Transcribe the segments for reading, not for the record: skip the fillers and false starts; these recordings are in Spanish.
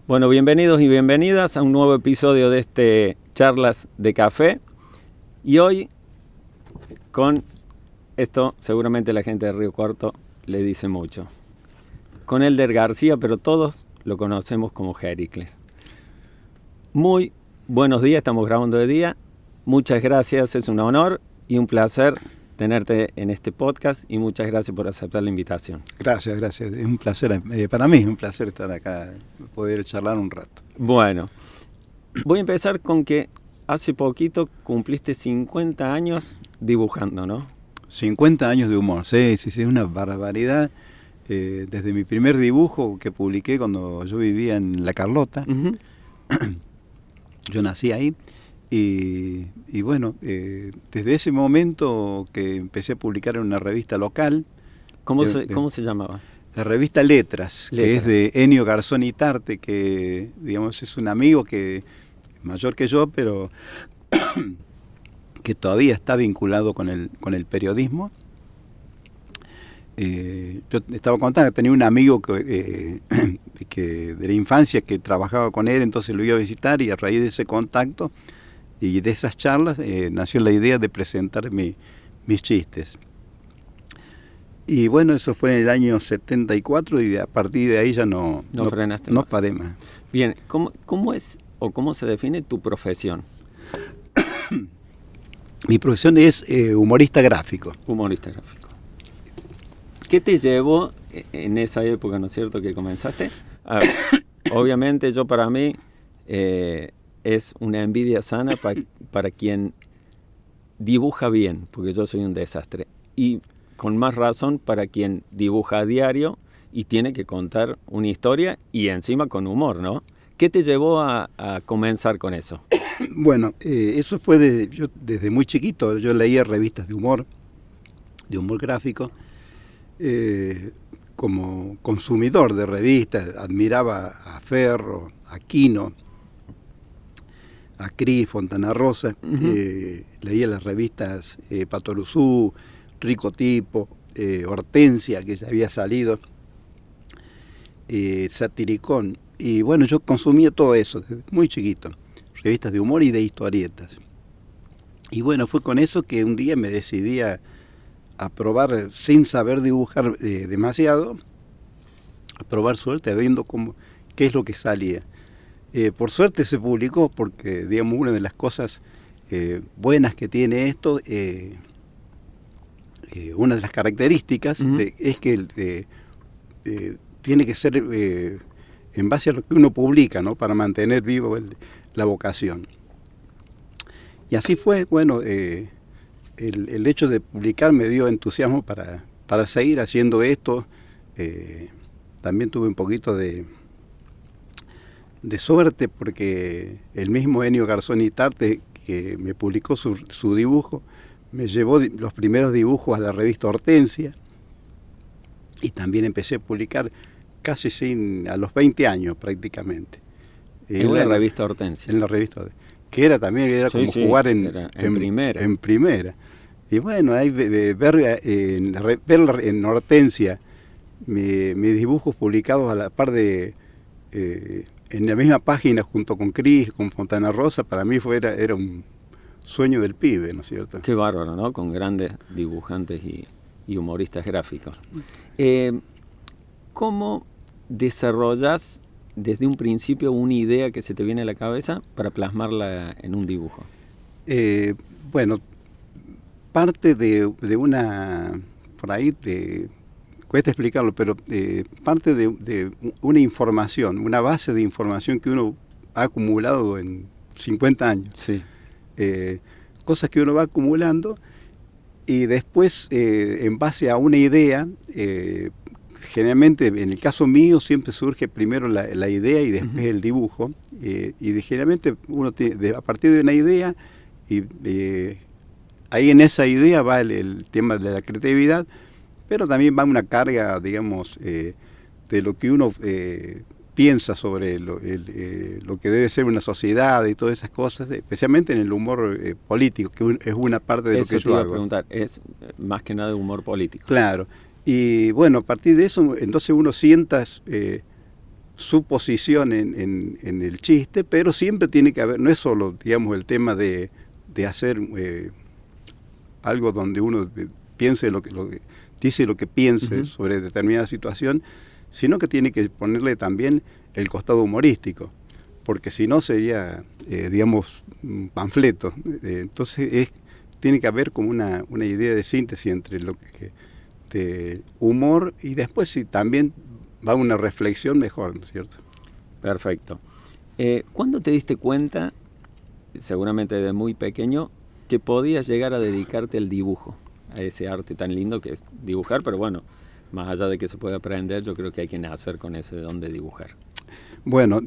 Bueno, bienvenidos y bienvenidas a un nuevo episodio de este Charlas de Café. Y hoy, con esto, seguramente la gente de Río Cuarto le dice mucho. Con Elder García, pero todos lo conocemos como Jericles. Muy buenos días, estamos grabando de día. Muchas gracias, es un honor y un placer tenerte en este podcast y muchas gracias por aceptar la invitación. Gracias. Es un placer, para mí es un placer estar acá, poder charlar un rato. Bueno, voy a empezar con que hace poquito cumpliste 50 años dibujando, ¿no? 50 años de humor, sí, es una barbaridad. Desde mi primer dibujo que publiqué cuando yo vivía en La Carlota, yo nací ahí. Y bueno, desde ese momento que empecé a publicar en una revista local. ¿Cómo se llamaba? La revista Letras, que es de Ennio Garzón y Tarte, que digamos es un amigo que es mayor que yo, pero que todavía está vinculado con el periodismo. Yo estaba contando que tenía un amigo que de la infancia que trabajaba con él, entonces lo iba a visitar y a raíz de ese contacto y de esas charlas nació la idea de presentar mis chistes. Y bueno, eso fue en el año 74 y a partir de ahí ya no frenaste no más. Paré más. Bien, ¿cómo es o cómo se define tu profesión? Mi profesión es humorista gráfico. Humorista gráfico. ¿Qué te llevó en esa época, no es cierto, que comenzaste? A ver, obviamente para mí es una envidia sana para quien dibuja bien, porque yo soy un desastre. Y con más razón para quien dibuja a diario y tiene que contar una historia y encima con humor, ¿no? ¿Qué te llevó a comenzar con eso? Bueno, eso fue yo desde muy chiquito. Yo leía revistas de humor gráfico. Como consumidor de revistas, admiraba a Ferro, a Quino, a Cris, Fontana Rosa. Leía las revistas Patoruzú, Rico Tipo, Hortensia, que ya había salido, Satiricón. Y bueno, yo consumía todo eso desde muy chiquito, revistas de humor y de historietas. Y bueno, fue con eso que un día me decidí a probar, sin saber dibujar demasiado, a probar suerte, viendo qué es lo que salía. Por suerte se publicó, porque digamos una de las cosas buenas que tiene esto, una de las características es que tiene que ser en base a lo que uno publica, ¿no? Para mantener vivo la vocación. Y así fue. Bueno, el hecho de publicar me dio entusiasmo para seguir haciendo esto. También tuve un poquito de suerte, porque el mismo Ennio Garzón y Tarte, que me publicó su dibujo, me llevó los primeros dibujos a la revista Hortensia, y también empecé a publicar casi a los 20 años prácticamente. ¿En la revista Hortensia? En la revista Hortensia, que era como jugar en primera. Y bueno, ahí ver en Hortensia mis dibujos publicados a la par de en la misma página junto con Cris, con Fontana Rosa, para mí era un sueño del pibe, ¿no es cierto? Qué bárbaro, ¿no? Con grandes dibujantes y humoristas gráficos. ¿Cómo desarrollas desde un principio una idea que se te viene a la cabeza para plasmarla en un dibujo? Bueno, parte de una, por ahí cuesta explicarlo, pero parte de una información, una base de información que uno ha acumulado en 50 años. Sí. Cosas que uno va acumulando y después, en base a una idea, generalmente, en el caso mío, siempre surge primero la idea y después el dibujo. Y generalmente uno tiene, a partir de una idea, y ahí en esa idea va el tema de la creatividad, pero también va una carga, digamos, de lo que uno piensa sobre lo que debe ser una sociedad y todas esas cosas, especialmente en el humor político, que es una parte de lo que yo hago. Eso te iba a preguntar, es más que nada humor político. Claro, y bueno, a partir de eso, entonces uno sienta su posición en el chiste, pero siempre tiene que haber, no es solo, digamos, el tema de hacer algo donde uno piense dice lo que piense sobre determinada situación, sino que tiene que ponerle también el costado humorístico, porque si no sería, digamos, un panfleto. Entonces tiene que haber como una idea de síntesis entre lo que de humor y después si también va una reflexión mejor, ¿no es cierto? Perfecto. ¿Cuándo te diste cuenta, seguramente de muy pequeño, que podías llegar a dedicarte al dibujo, a ese arte tan lindo que es dibujar? Pero bueno, más allá de que se puede aprender, yo creo que hay que nacer con ese don de dibujar. Bueno,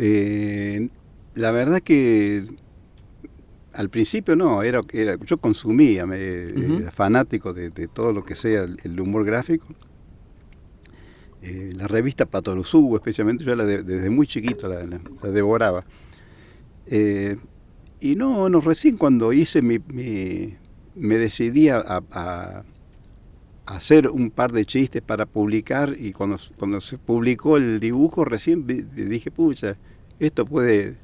la verdad que al principio no, yo consumía, era fanático de todo lo que sea el humor gráfico. La revista Patoruzú, especialmente, yo desde muy chiquito la devoraba. Y no, recién cuando me decidí a hacer un par de chistes para publicar, y cuando se publicó el dibujo, recién dije, pucha, esto puede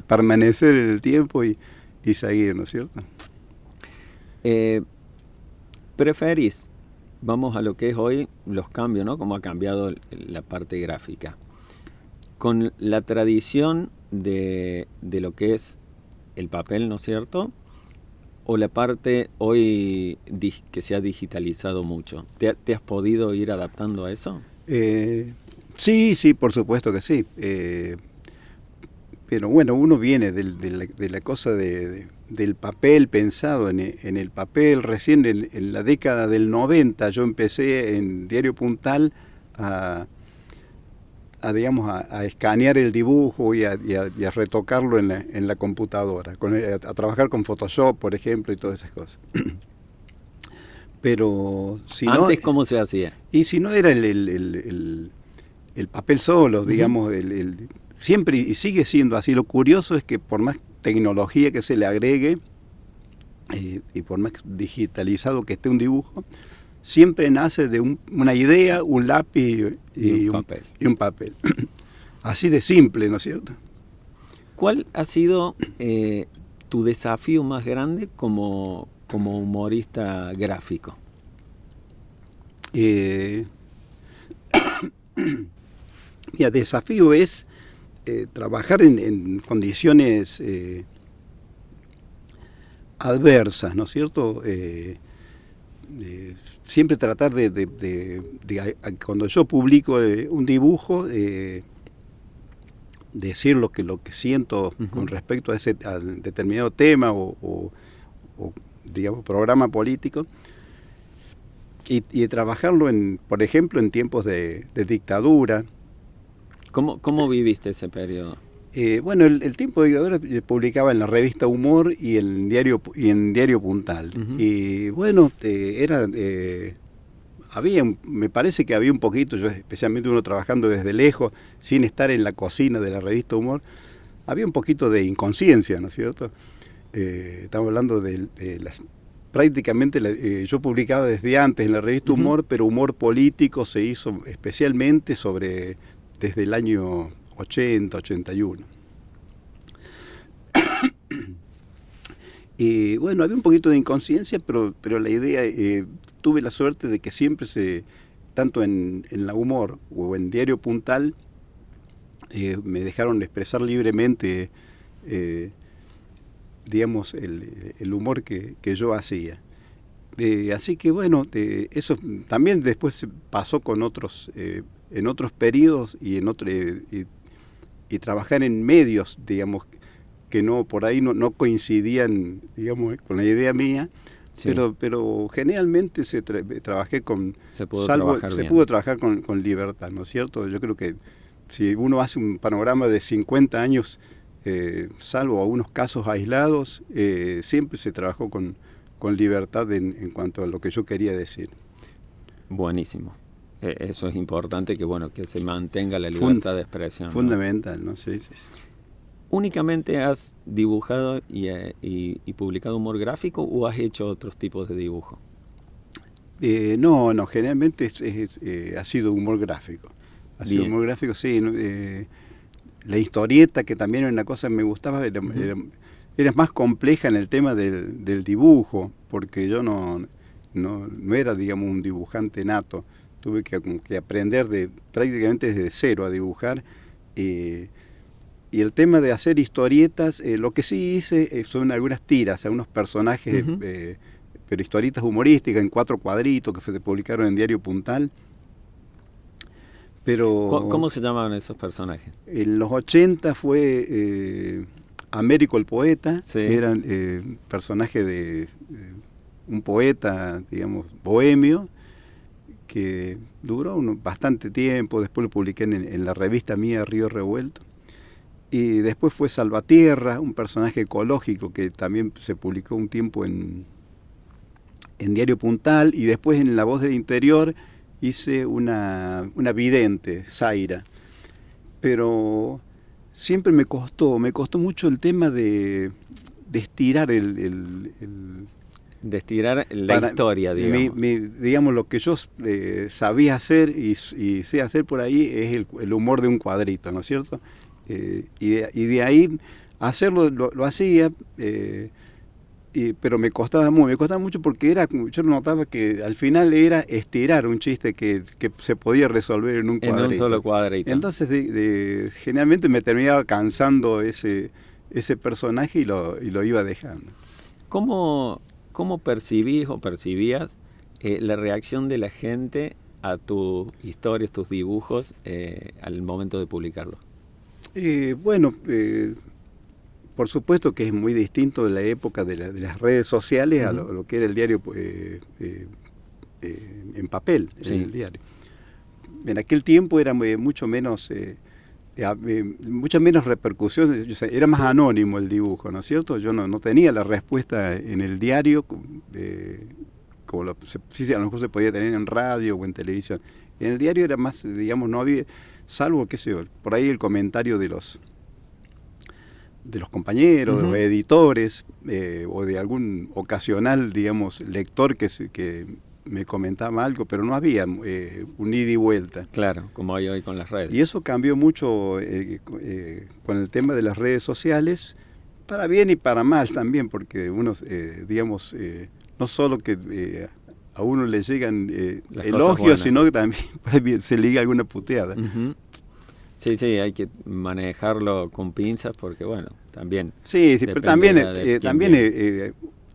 permanecer en el tiempo y seguir, ¿no es cierto? ¿Preferís, vamos a lo que es hoy, los cambios, ¿no? Cómo ha cambiado la parte gráfica, con la tradición de lo que es el papel, ¿no es cierto?, o la parte hoy que se ha digitalizado mucho? ¿Te has podido ir adaptando a eso? Sí, por supuesto que sí. Pero bueno, uno viene de la cosa del papel, pensado en el papel. Recién en la década del 90 yo empecé en Diario Puntal a escanear el dibujo y a retocarlo en la computadora, a trabajar con Photoshop, por ejemplo, y todas esas cosas. Pero si ¿Antes cómo se hacía? Y si no era el papel solo, digamos, siempre, y sigue siendo así. Lo curioso es que por más tecnología que se le agregue, y por más digitalizado que esté un dibujo, siempre nace de una idea, un lápiz y un papel. Así de simple, ¿no es cierto? ¿Cuál ha sido tu desafío más grande como humorista gráfico? Mi desafío es trabajar en condiciones adversas, ¿no es cierto? Siempre tratar cuando yo publico un dibujo, decir lo que siento con respecto a determinado tema o digamos, programa político, y trabajarlo, por ejemplo, en tiempos de dictadura. ¿Cómo viviste ese periodo? Bueno, el tiempo de dictadura publicaba en la revista Humor y en Diario Puntal. Y bueno, me parece que había un poquito, yo especialmente uno trabajando desde lejos, sin estar en la cocina de la revista Humor, había un poquito de inconsciencia, ¿no es cierto? Estamos hablando prácticamente yo publicaba desde antes en la revista Humor, pero humor político se hizo especialmente desde el año 80, 81. Y bueno, había un poquito de inconsciencia, pero la idea, tuve la suerte de que siempre tanto en la Humor o en Diario Puntal, me dejaron expresar libremente, digamos, el humor que yo hacía. Así que bueno, eso también después pasó con en otros periodos y trabajar en medios, digamos, que por ahí no coincidían, digamos, con la idea mía, sí. pero generalmente trabajé se pudo trabajar con libertad, ¿no es cierto? Yo creo que si uno hace un panorama de 50 años, salvo algunos casos aislados, siempre se trabajó con libertad en cuanto a lo que yo quería decir. Buenísimo. Eso es importante, que se mantenga la libertad de expresión. Fundamental, ¿no? Sí. ¿Únicamente has dibujado y publicado humor gráfico o has hecho otros tipos de dibujo? No, generalmente ha sido humor gráfico. Así humor gráfico, sí. La historieta, que también era una cosa que me gustaba, era más compleja en el tema del dibujo, porque yo no era, digamos, un dibujante nato. Tuve que aprender prácticamente desde cero a dibujar. Y el tema de hacer historietas, lo que sí hice son algunas tiras, algunos personajes, pero historietas humorísticas en 4 cuadritos que se publicaron en Diario Puntal. Pero ¿Cómo se llamaban esos personajes? En los 80 fue Américo el poeta, sí. Que era personaje de un poeta, digamos, bohemio, que duró bastante tiempo. Después lo publiqué en la revista mía Río Revuelto. Y después fue Salvatierra, un personaje ecológico que también se publicó un tiempo en Diario Puntal. Y después en La Voz del Interior hice una vidente, Zaira. Pero siempre me costó mucho el tema de estirar de estirar la historia, digamos. Digamos, lo que yo sabía hacer y sé hacer por ahí es el humor de un cuadrito, ¿no es cierto? Y de ahí hacerlo lo hacía, pero me costaba mucho porque yo notaba que al final era estirar un chiste que se podía resolver en un cuadrito. En un solo cuadrito. Entonces generalmente me terminaba cansando ese personaje y lo iba dejando. ¿Cómo percibís o percibías la reacción de la gente a tus historias, tus dibujos, al momento de publicarlos? Por supuesto que es muy distinto de la época de las redes sociales a lo que era el diario en papel, sí. En el diario. En aquel tiempo era mucho menos repercusión, era más anónimo el dibujo, ¿no es cierto? Yo no tenía la respuesta en el diario, como a lo mejor se podía tener en radio o en televisión. En el diario era más, digamos, no había, salvo, qué sé yo, por ahí el comentario de los compañeros, de los editores, o de algún ocasional, digamos, lector que me comentaba algo, pero no había un ida y vuelta. Claro, como hay hoy con las redes. Y eso cambió mucho con el tema de las redes sociales, para bien y para mal también, porque uno, digamos, no solo que a uno le llegan elogios, sino que también se liga alguna puteada. Sí, hay que manejarlo con pinzas porque, bueno, también... Sí, pero también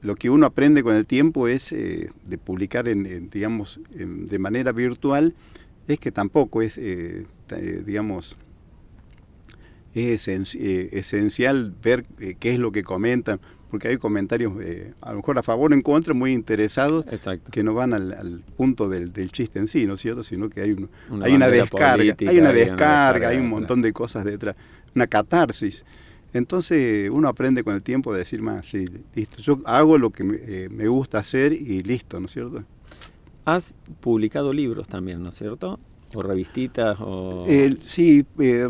lo que uno aprende con el tiempo es de publicar, digamos, de manera virtual, es que tampoco es, digamos, es esencial ver qué es lo que comentan, porque hay comentarios, a lo mejor a favor o en contra, muy interesados, exacto, que no van al punto del chiste en sí, ¿no es cierto? Sino que hay una descarga, política, hay un montón de cosas detrás, una catarsis. Entonces uno aprende con el tiempo de decir más, sí, listo, yo hago lo que me gusta hacer y listo, ¿no es cierto? Has publicado libros también, ¿no es cierto? ¿O revistitas? Sí, la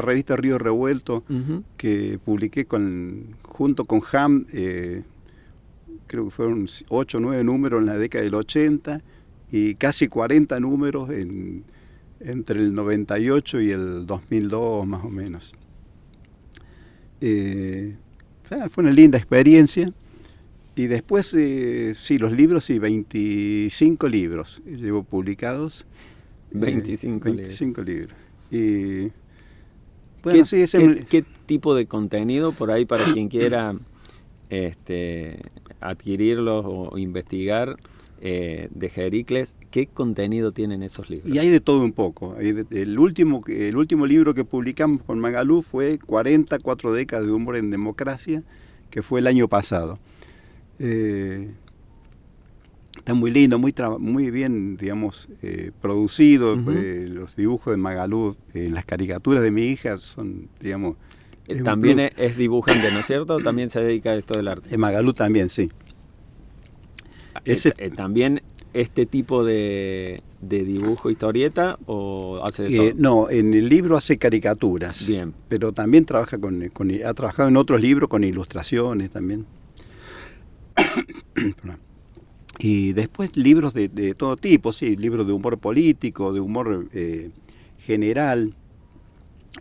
revista Río Revuelto, que publiqué junto con Ham, creo que fueron 8 o 9 números en la década del 80 y casi 40 números entre el 98 y el 2002 más o menos. Fue una linda experiencia. Y después, sí, los libros, sí, 25 libros llevo publicados. 25 libros. Y bueno, ¿Qué tipo de contenido por ahí para quien quiera adquirirlos o investigar de Jericles? ¿Qué contenido tienen esos libros? Y hay de todo un poco. El último libro que publicamos con Magalú fue 44 décadas de humor en democracia, que fue el año pasado. Está muy lindo, muy bien, digamos, producido. Los dibujos de Magalú, las caricaturas de mi hija son, digamos... También es dibujante, ¿no es cierto? También se dedica a esto del arte. Magalú también, sí. ¿También este tipo de dibujo historieta o hace de todo? No, en el libro hace caricaturas. Bien. Pero también trabaja ha trabajado en otros libros con ilustraciones también. Y después libros de todo tipo, sí, libros de humor político, de humor general.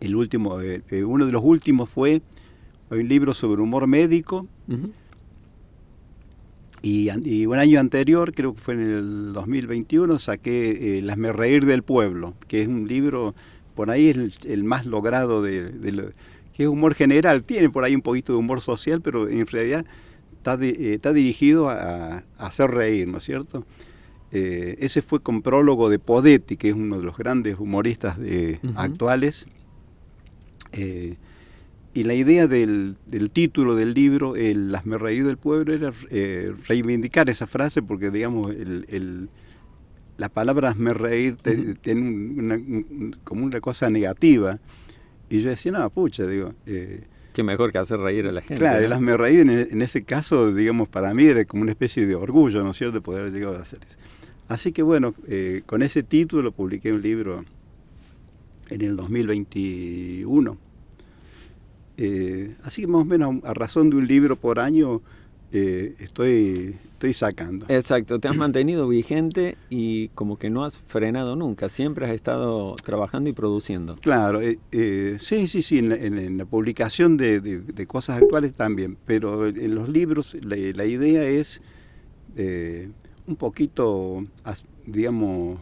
El último, uno de los últimos fue un libro sobre humor médico. Ujú. Y un año anterior, creo que fue en el 2021, saqué El Hazmerreír del Pueblo, que es un libro, por ahí es el más logrado que es humor general. Tiene por ahí un poquito de humor social, pero en realidad está dirigido a hacer reír, ¿no es cierto? Ese fue con prólogo de Podetti, que es uno de los grandes humoristas actuales. Y la idea del titulo del libro, El Hazmerreír del Pueblo, era reivindicar esa frase, porque digamos la palabra hazmerreír tiene como una cosa negativa. Y yo decía, no, pucha, digo... Qué mejor que hacer reír a la gente. Claro, ¿no? el hazmerreír en ese caso, digamos, para mí era como una especie de orgullo, ¿no es cierto?, de poder haber llegado a hacer eso. Así que bueno, con ese título publiqué un libro en el 2021. Así que más o menos a razón de un libro por año estoy sacando. Exacto, te has mantenido vigente y como que no has frenado nunca, siempre has estado trabajando y produciendo. Claro, sí, en la publicación de cosas actuales también, pero en los libros la idea es un poquito, digamos,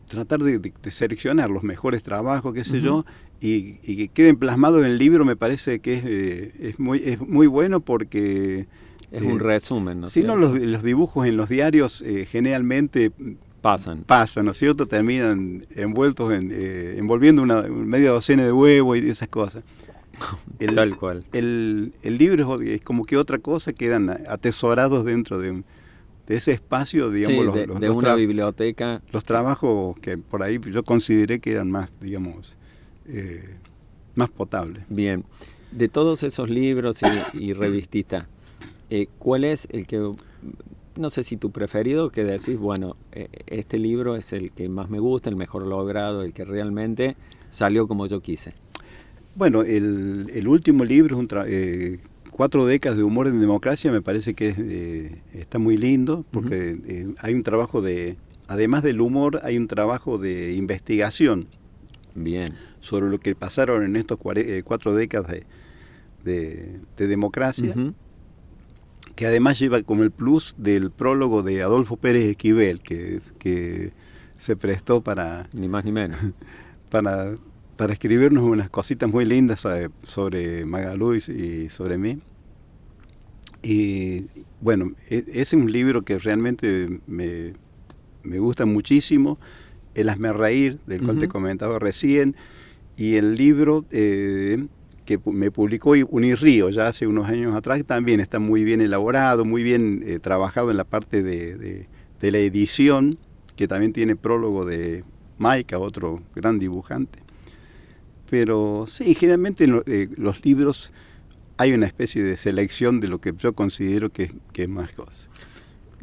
tratar de seleccionar los mejores trabajos, qué sé yo, y que queden plasmados en el libro. Me parece que es muy bueno, porque... Es un resumen, ¿no es Si cierto? no, los dibujos en los diarios generalmente pasan, ¿no es cierto? Terminan envueltos envolviendo una media docena de huevos y esas cosas. Tal cual. El libro es como que otra cosa, quedan atesorados dentro de ese espacio, digamos, Sí, de una biblioteca. Los trabajos que por ahí yo consideré que eran más, digamos, más potables. Bien, de todos esos libros y revistitas, ¿cuál es el que, no sé si tu preferido, que decís, bueno, este libro es el que más me gusta, el mejor logrado, el que realmente salió como yo quise? Bueno, el último libro es 4 décadas de humor en democracia. Me parece que está muy lindo, porque hay un trabajo además del humor, hay un trabajo de investigación. Bien. Sobre lo que pasaron en estos 4 décadas de democracia, que además lleva como el plus del prólogo de Adolfo Pérez Esquivel, que se prestó para... Ni más ni menos. para escribirnos unas cositas muy lindas sobre Magalú y sobre mí. Y bueno, ese es un libro que realmente me gusta muchísimo. El Hazmerreír, del cual te comentaba recién, y el libro que me publicó Unirrío ya hace unos años atrás, también está muy bien elaborado, muy bien trabajado en la parte de la edición, que también tiene prólogo de Maica, otro gran dibujante. Pero sí, generalmente en los libros hay una especie de selección de lo que yo considero que es más cosa.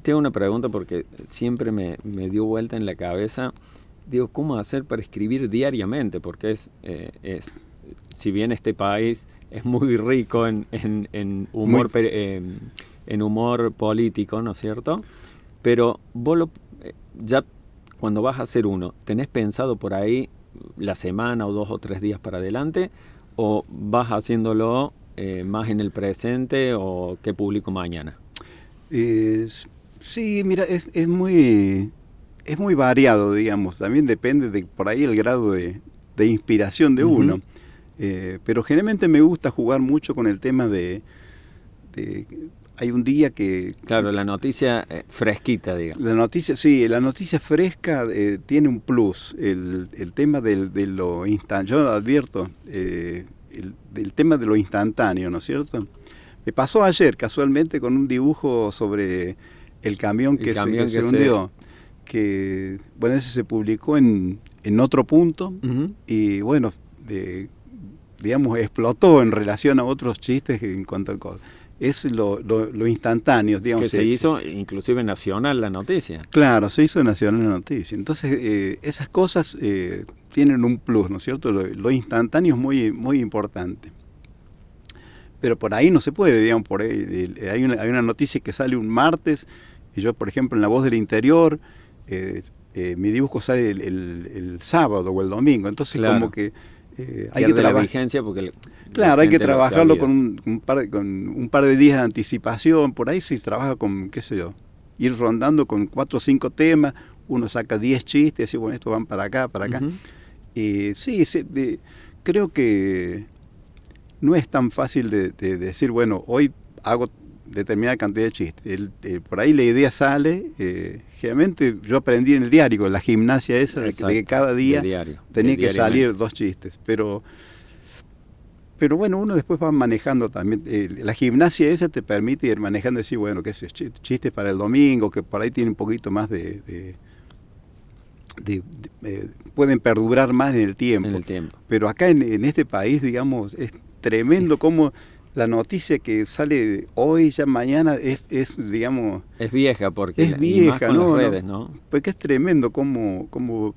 Tengo una pregunta, porque siempre me dio vuelta en la cabeza. Digo, ¿cómo hacer para escribir diariamente? Porque si bien este país es muy rico en humor, en humor político, ¿no es cierto? Pero vos ya cuando vas a hacer uno, ¿tenés pensado por ahí la semana o 2 o 3 días para adelante? ¿O vas haciéndolo más en el presente, o qué publico mañana? Sí, mira, es muy variado, digamos. También depende de por ahí el grado de inspiración de uno. Pero generalmente me gusta jugar mucho con el tema de hay un día que... Claro, la noticia fresquita, digamos. La noticia fresca tiene un plus. El tema de lo instantáneo, yo advierto, el tema de lo instantáneo, ¿no es cierto? Me pasó ayer, casualmente, con un dibujo sobre el camión que se hundió. Que, bueno, ese se publicó en otro punto, y bueno, digamos, explotó en relación a otros chistes en cuanto a cosas. Es lo instantáneo, digamos. Que se hizo inclusive nacional la noticia. Claro, se hizo nacional la noticia. Entonces, esas cosas tienen un plus, ¿no es cierto? Lo instantáneo es muy importante. Pero por ahí no se puede, digamos, por ahí, hay una noticia que sale un martes, y yo, por ejemplo, en La Voz del Interior, mi dibujo sale el sábado o el domingo, entonces claro. Como que hay que trabajar la vigencia porque claro, hay que trabajarlo con un par de días de anticipación. Por ahí si trabaja con, qué sé yo, ir rondando con 4 o 5 temas, uno saca 10 chistes y bueno, estos van para acá, para acá. Sí, creo que no es tan fácil de decir, bueno, hoy hago determinada cantidad de chistes. Por ahí la idea sale, generalmente yo aprendí en el diario, la gimnasia esa de que cada día tenía que salir 2 chistes, pero bueno, uno después va manejando también, la gimnasia esa te permite ir manejando y decir, bueno, qué sé, chistes para el domingo, que por ahí tiene un poquito más pueden perdurar más en el tiempo. Pero acá en este país, digamos, es tremendo como la noticia que sale hoy, ya mañana, es digamos... Es vieja, porque es vieja, y más con las redes, ¿no? Porque es tremendo cómo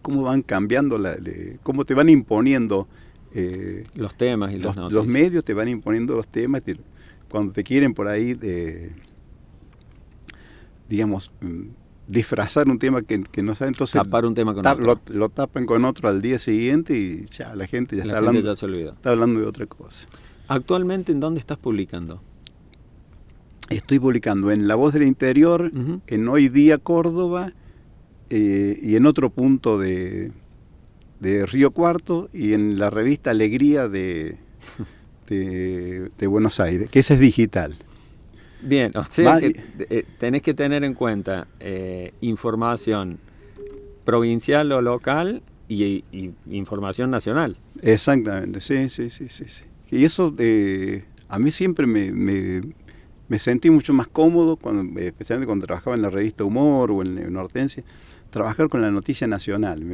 van cambiando, cómo te van imponiendo... los temas y los medios te van imponiendo los temas, cuando te quieren por ahí, digamos... disfrazar un tema que no sabe, entonces tapar un tema con otro. Lo tapan con otro al día siguiente y ya la gente ya se olvidó. Está hablando de otra cosa. ¿Actualmente en dónde estás publicando? Estoy publicando en La Voz del Interior, en Hoy Día Córdoba, y en otro punto de Río Cuarto, y en la revista Alegría de Buenos Aires, que esa es digital. Bien, o sea que tenés que tener en cuenta información provincial o local y información nacional. Exactamente, sí. Y eso a mí siempre me sentí mucho más cómodo, especialmente cuando trabajaba en la revista Humor o en Hortensia, trabajar con la noticia nacional.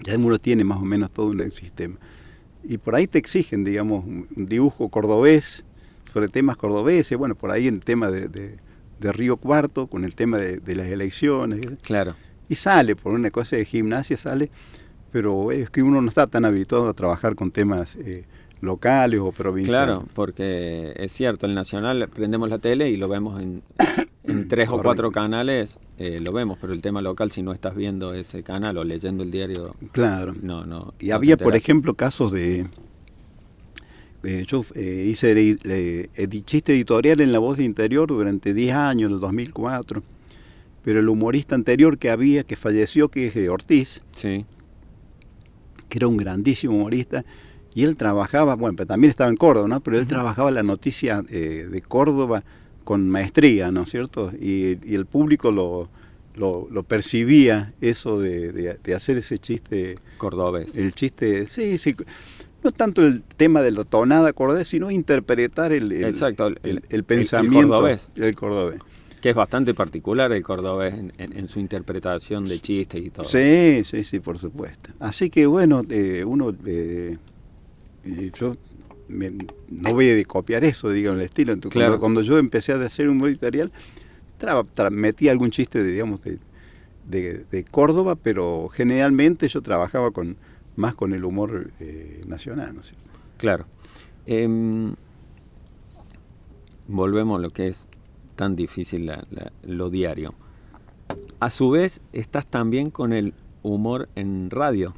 Ya uno tiene más o menos todo un sistema. Y por ahí te exigen, digamos, un dibujo cordobés, sobre temas cordobeses, bueno, por ahí el tema de Río Cuarto, con el tema de las elecciones. Claro. Y sale, por una cosa de gimnasia sale, pero es que uno no está tan habituado a trabajar con temas locales o provinciales. Claro, porque es cierto, el nacional prendemos la tele y lo vemos en 3 o 4 canales, lo vemos, pero el tema local, si no estás viendo ese canal o leyendo el diario... Claro. No. Y había, por ejemplo, casos de... yo hice chiste editorial en La Voz del Interior durante 10 años, en el 2004, pero el humorista anterior que falleció, que es Ortiz, sí, que era un grandísimo humorista, y él trabajaba, bueno, pero también estaba en Córdoba, ¿no? Pero él trabajaba la noticia de Córdoba con maestría, ¿no es cierto? Y el público lo percibía, eso de hacer ese chiste... cordobés. El chiste, sí. No tanto el tema de la tonada cordobés, sino interpretar el pensamiento. El cordobés. Que es bastante particular el cordobés en su interpretación de chistes y todo. Sí, por supuesto. Así que bueno, uno... yo no voy a copiar eso, digamos, el estilo. Entonces, claro. Cuando yo empecé a hacer un humor editorial, metí algún chiste, digamos, de Córdoba, pero generalmente yo trabajaba más con el humor nacional, ¿no es cierto? Claro. Volvemos a lo que es tan difícil lo diario. A su vez, estás también con el humor en radio.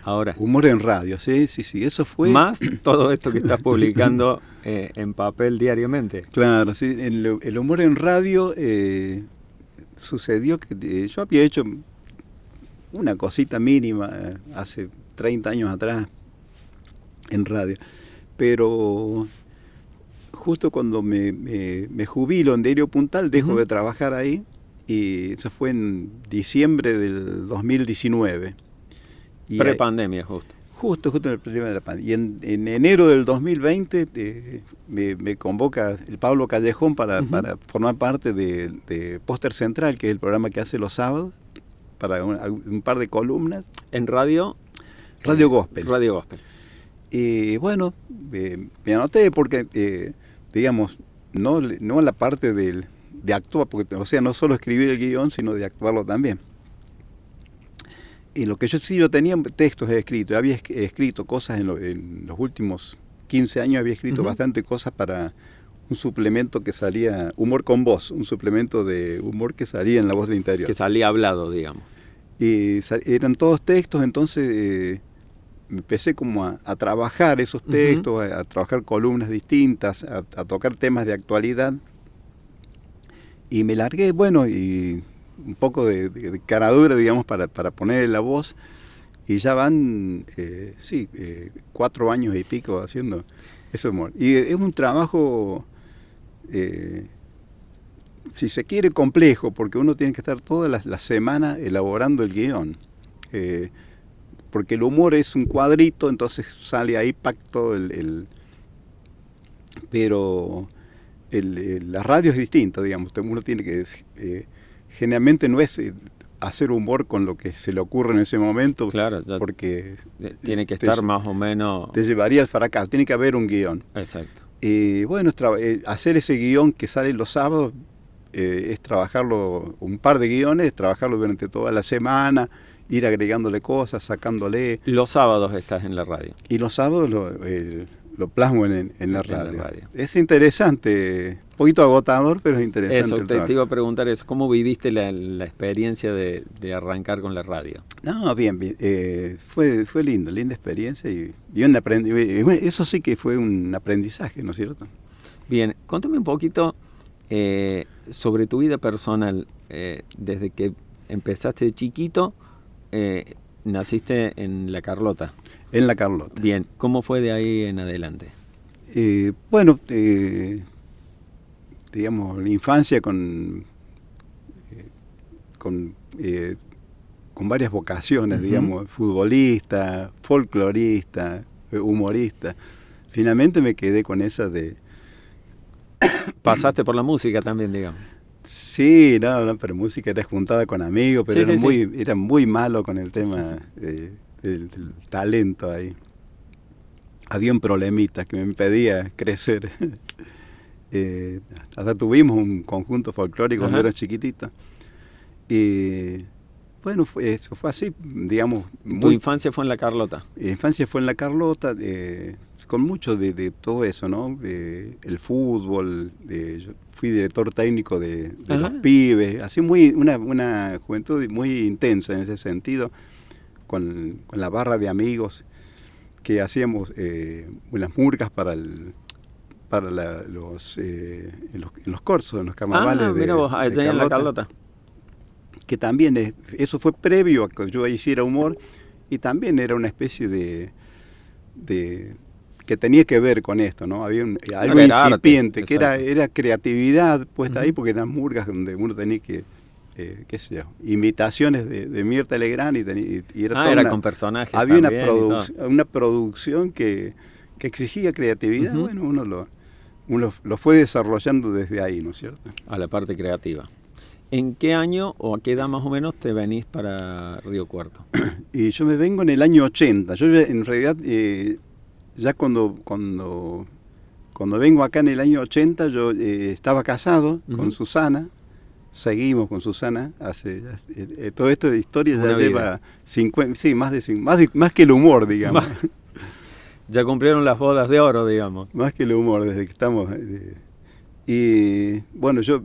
Ahora. Humor en radio, sí, eso fue... Más todo esto que estás publicando en papel diariamente. Claro, sí, el humor en radio sucedió que yo había hecho una cosita mínima hace 30 años atrás en radio, pero justo cuando me jubilo en Diario Puntal, dejo de trabajar ahí, y eso fue en diciembre del 2019. Prepandemia, justo. Justo en el problema de la pandemia. Y en enero del 2020 me convoca el Pablo Callejón para formar parte de Póster Central, que es el programa que hace los sábados, para un par de columnas. ¿En radio? Radio Gospel. Radio Gospel. Y bueno, me anoté porque, digamos, no la parte de actuar, porque, o sea, no solo escribir el guión, sino de actuarlo también. Y lo que yo tenía textos escritos, había escrito cosas en los últimos 15 años, había escrito bastante cosas para un suplemento que salía, Humor con Voz, un suplemento de humor que salía en La Voz del Interior. Que salía hablado, digamos. Y eran todos textos, entonces empecé como a trabajar esos textos, a trabajar columnas distintas, a tocar temas de actualidad. Y me largué, bueno, y un poco de caradura, digamos, para ponerle la voz. Y ya van, 4 años y pico haciendo ese humor. Y es un trabajo, si se quiere, complejo, porque uno tiene que estar toda la semana elaborando el guión. Porque el humor es un cuadrito, entonces sale ahí pacto pero la radio es distinto, digamos. Uno tiene que, generalmente no es hacer humor con lo que se le ocurre en ese momento, claro, porque tiene que estar más o menos... Te llevaría al fracaso, tiene que haber un guión. Exacto. Y bueno, hacer ese guión que sale los sábados, es trabajarlo, un par de guiones, trabajarlo durante toda la semana, ir agregándole cosas, sacándole. Los sábados estás en la radio. Y los sábados lo plasmo en la radio. Es interesante, un poquito agotador, pero es interesante. Eso, te iba a preguntar eso, ¿cómo viviste la experiencia de arrancar con la radio? No, bien, fue lindo, linda experiencia y eso sí que fue un aprendizaje, ¿no es cierto? Bien, contame un poquito sobre tu vida personal, desde que empezaste de chiquito, naciste en La Carlota. En La Carlota. Bien, ¿cómo fue de ahí en adelante? Digamos, la infancia con varias vocaciones, digamos, futbolista, folclorista, humorista. Finalmente me quedé con esa de... Pasaste por la música también, digamos. Sí, no, pero música era juntada con amigos, pero era muy malo con el tema del talento ahí. Había un problemita que me impedía crecer. Hasta tuvimos un conjunto folclórico cuando era chiquitito. Y bueno, eso fue así, digamos. ¿Tu infancia fue en La Carlota? Mi infancia fue en La Carlota, con mucho de todo eso, ¿no? El fútbol, yo fui director técnico de los pibes, así una juventud muy intensa en ese sentido, con la barra de amigos que hacíamos unas murgas para los corsos, en los carnavales mira vos, allá en La Carlota. Que también eso fue previo a que yo hiciera humor, y también era una especie de que tenía que ver con esto, ¿no? Había algo incipiente, que era creatividad puesta ahí, porque eran murgas donde uno tenía que, qué sé yo, imitaciones de Mirta Legrand y era era con personajes. Había una producción que exigía creatividad. Bueno, uno lo fue desarrollando desde ahí, ¿no es cierto? A la parte creativa. ¿En qué año o a qué edad más o menos te venís para Río Cuarto? Y yo me vengo en el año 80. Yo en realidad, ya cuando vengo acá en el año 80, yo estaba casado con Susana. Seguimos con Susana. Todo esto de historia ya lleva 50, sí, más que el humor, digamos. Ya cumplieron las bodas de oro, digamos. Más que el humor, desde que estamos. Y bueno, yo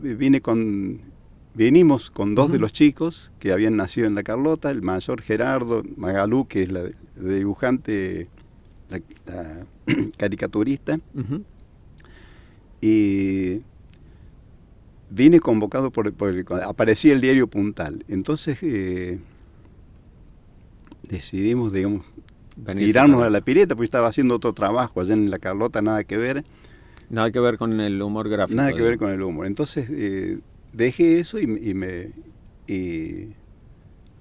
vinimos con dos de los chicos que habían nacido en La Carlota, el mayor Gerardo, Magalú, que es la dibujante, la caricaturista, y vine convocado aparecía el diario Puntal. Entonces decidimos, digamos, tirarnos a la pileta, porque estaba haciendo otro trabajo allá en La Carlota, nada que ver. Nada que ver con el humor gráfico. Nada que ver con el humor. Entonces dejé eso y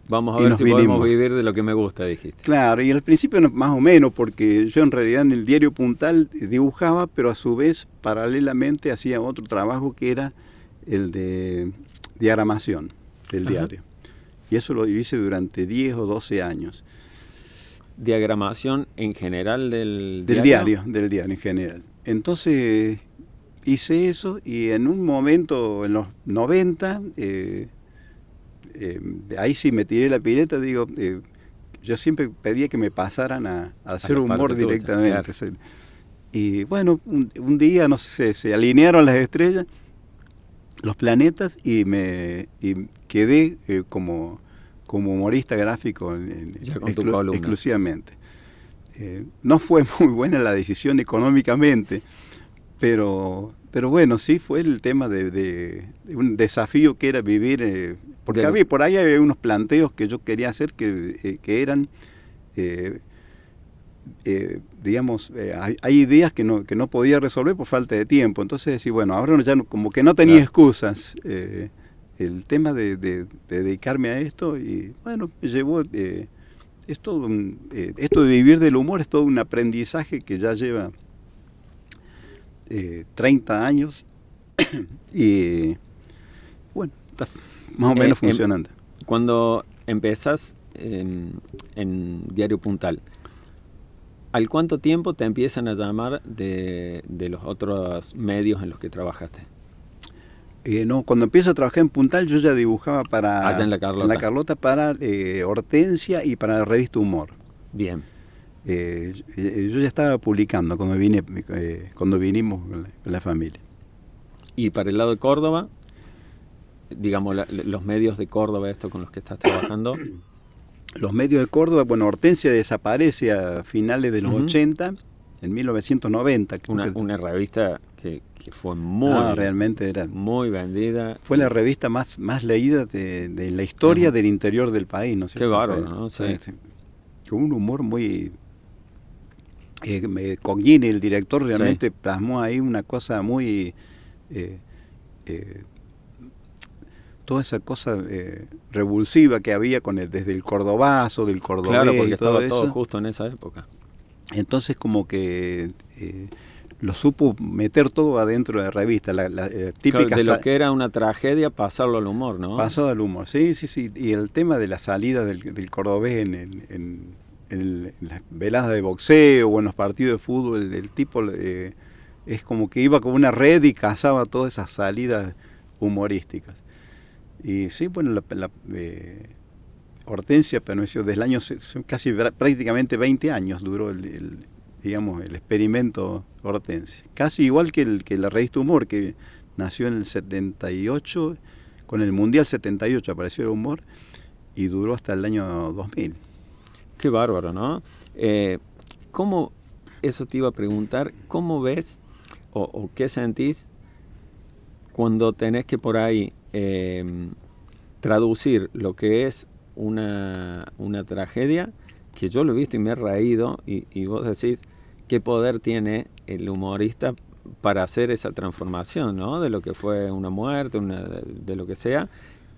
vamos a ver si podemos vivir de lo que me gusta, dijiste. Claro, y al principio más o menos, porque yo en realidad en el diario Puntal dibujaba, pero a su vez paralelamente hacía otro trabajo que era el de diagramación del diario. Y eso lo hice durante 10 o 12 años. ¿Diagramación en general del diario? Del diario en general. Entonces hice eso, y en un momento, en los 90, ahí sí me tiré la pileta, digo, yo siempre pedía que me pasaran a hacer humor directamente. Claro. Y bueno, un día, no sé, se alinearon las estrellas, los planetas, y quedé como humorista gráfico Ya con tu columna. exclusivamente. No fue muy buena la decisión económicamente, pero bueno, sí fue el tema de un desafío que era vivir, porque por ahí había unos planteos que yo quería hacer que eran, digamos, hay ideas que no podía resolver por falta de tiempo. Entonces decía, bueno, ahora ya como que no tenía excusas. El tema de dedicarme a esto, y bueno, me llevó, esto de vivir del humor es todo un aprendizaje que ya lleva 30 años y bueno, está más o menos funcionando. Cuando empezás en Diario Puntal, ¿al cuánto tiempo te empiezan a llamar de los otros medios en los que trabajaste? No, cuando empiezo a trabajar en Puntal yo ya dibujaba para allá en La Carlota, para Hortensia y para la revista Humor. Bien. Yo ya estaba publicando cuando vinimos con la familia. Y para el lado de Córdoba, digamos, los medios de Córdoba, esto con los que estás trabajando. Los medios de Córdoba, bueno, Hortensia desaparece a finales de los 80, en 1990. Una revista que fue muy realmente era muy vendida. Fue la revista más leída de la historia del interior del país, ¿no? Qué bárbaro, ¿no? Sí. Con un humor muy... Cognini, el director, realmente plasmó ahí una cosa muy... toda esa cosa revulsiva que había desde el cordobazo, del cordobés. Claro, porque todo estaba todo eso. justo en esa época. Entonces como que lo supo meter todo adentro de la revista, la típica... Claro, de lo que era una tragedia, pasarlo al humor, ¿no? Pasado al humor, sí. Y el tema de la salida del cordobés en las veladas de boxeo o en los partidos de fútbol, el tipo es como que iba con una red y cazaba todas esas salidas humorísticas. Y sí, bueno, Hortensia permaneció desde el año, casi prácticamente 20 años duró el experimento Hortensia. Casi igual que la revista Humor, que nació en el 78, con el Mundial 78 apareció el Humor y duró hasta el año 2000. Qué bárbaro, ¿no? ¿Cómo, eso te iba a preguntar, cómo ves o qué sentís cuando tenés que por ahí traducir lo que es una tragedia, que yo lo he visto y me he reído, y vos decís qué poder tiene el humorista para hacer esa transformación, ¿no? De lo que fue una muerte, de lo que sea,